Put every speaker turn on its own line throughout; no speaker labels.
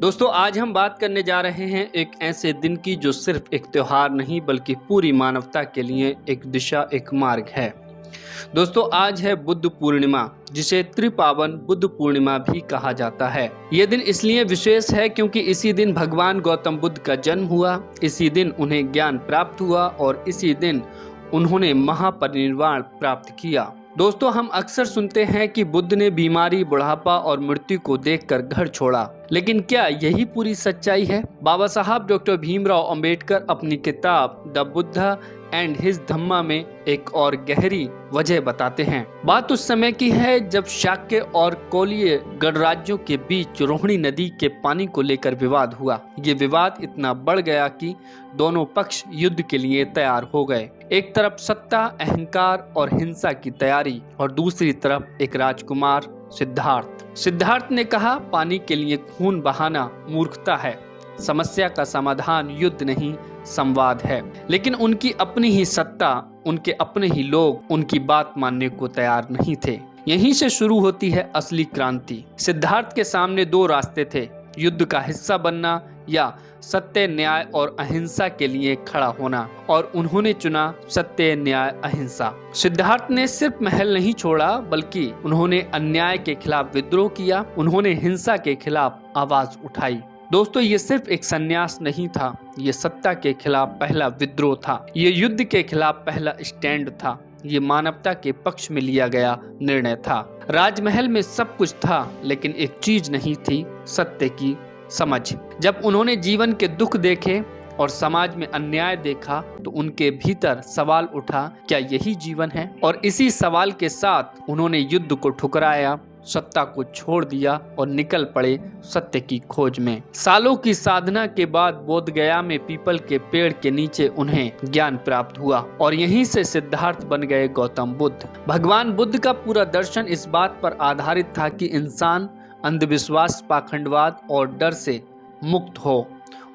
दोस्तों आज हम बात करने जा रहे हैं एक ऐसे दिन की जो सिर्फ एक त्योहार नहीं बल्कि पूरी मानवता के लिए एक दिशा एक मार्ग है। दोस्तों आज है बुद्ध पूर्णिमा, जिसे त्रिपावन बुद्ध पूर्णिमा भी कहा जाता है। यह दिन इसलिए विशेष है क्योंकि इसी दिन भगवान गौतम बुद्ध का जन्म हुआ, इसी दिन उन्हें ज्ञान प्राप्त हुआ और इसी दिन उन्होंने महापरिनिर्वाण प्राप्त किया। दोस्तों हम अक्सर सुनते हैं कि बुद्ध ने बीमारी, बुढ़ापा और मृत्यु को देखकर घर छोड़ा, लेकिन क्या यही पूरी सच्चाई है? बाबा साहब डॉक्टर भीमराव अंबेडकर अपनी किताब द बुद्धा एंड हिज धम्मा में एक और गहरी वजह बताते हैं। बात उस समय की है जब शाक्य और कोलीय गणराज्यों के बीच रोहिणी नदी के पानी को लेकर विवाद हुआ। ये विवाद इतना बढ़ गया कि दोनों पक्ष युद्ध के लिए तैयार हो गए। एक तरफ सत्ता, अहंकार और हिंसा की तैयारी और दूसरी तरफ एक राजकुमार सिद्धार्थ ने कहा, पानी के लिए खून बहाना मूर्खता है, समस्या का समाधान युद्ध नहीं संवाद है। लेकिन उनकी अपनी ही सत्ता, उनके अपने ही लोग उनकी बात मानने को तैयार नहीं थे। यहीं से शुरू होती है असली क्रांति। सिद्धार्थ के सामने दो रास्ते थे, युद्ध का हिस्सा बनना या सत्य, न्याय और अहिंसा के लिए खड़ा होना, और उन्होंने चुना सत्य, न्याय, अहिंसा। सिद्धार्थ ने सिर्फ महल नहीं छोड़ा बल्कि उन्होंने अन्याय के खिलाफ विद्रोह किया, उन्होंने हिंसा के खिलाफ आवाज उठाई। दोस्तों ये सिर्फ एक संन्यास नहीं था, ये सत्ता के खिलाफ पहला विद्रोह था, ये युद्ध के खिलाफ पहला स्टैंड था, ये मानवता के पक्ष में लिया गया निर्णय था। राजमहल में सब कुछ था लेकिन एक चीज नहीं थी, सत्य की समझ। जब उन्होंने जीवन के दुख देखे और समाज में अन्याय देखा तो उनके भीतर सवाल उठा, क्या यही जीवन है? और इसी सवाल के साथ उन्होंने युद्ध को ठुकराया, सत्ता को छोड़ दिया और निकल पड़े सत्य की खोज में। सालों की साधना के बाद बोधगया में पीपल के पेड़ के नीचे उन्हें ज्ञान प्राप्त हुआ और यहीं से सिद्धार्थ बन गए गौतम बुद्ध। भगवान बुद्ध का पूरा दर्शन इस बात पर आधारित था कि इंसान अंधविश्वास, पाखंडवाद और डर से मुक्त हो।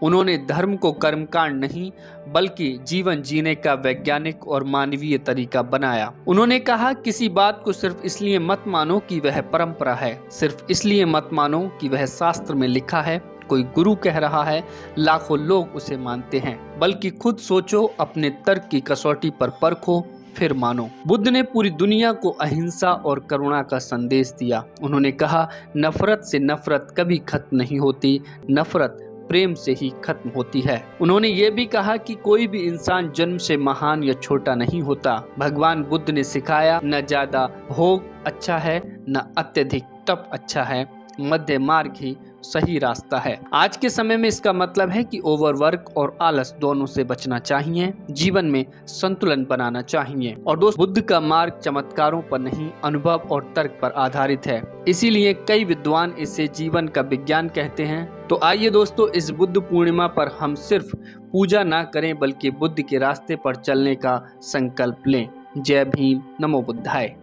उन्होंने धर्म को कर्मकांड नहीं बल्कि जीवन जीने का वैज्ञानिक और मानवीय तरीका बनाया। उन्होंने कहा, किसी बात को सिर्फ इसलिए मत मानो कि वह परंपरा है, सिर्फ इसलिए मत मानो कि वह शास्त्र में लिखा है, कोई गुरु कह रहा है, लाखों लोग उसे मानते हैं, बल्कि खुद सोचो, अपने तर्क की कसौटी पर परखो, फिर मानो। बुद्ध ने पूरी दुनिया को अहिंसा और करुणा का संदेश दिया। उन्होंने कहा, नफरत से नफरत कभी खत्म नहीं होती, नफरत प्रेम से ही खत्म होती है। उन्होंने ये भी कहा कि कोई भी इंसान जन्म से महान या छोटा नहीं होता। भगवान बुद्ध ने सिखाया, न ज्यादा भोग अच्छा है, न अत्यधिक तप अच्छा है, मध्य मार्ग ही सही रास्ता है। आज के समय में इसका मतलब है कि ओवरवर्क और आलस दोनों से बचना चाहिए, जीवन में संतुलन बनाना चाहिए। और दोस्त, बुद्ध का मार्ग चमत्कारों पर नहीं, अनुभव और तर्क पर आधारित है, इसीलिए कई विद्वान इसे जीवन का विज्ञान कहते हैं। तो आइए दोस्तों, इस बुद्ध पूर्णिमा पर हम सिर्फ पूजा ना करें बल्कि बुद्ध के रास्ते पर चलने का संकल्प लें। जय भीम, नमो बुद्धाय।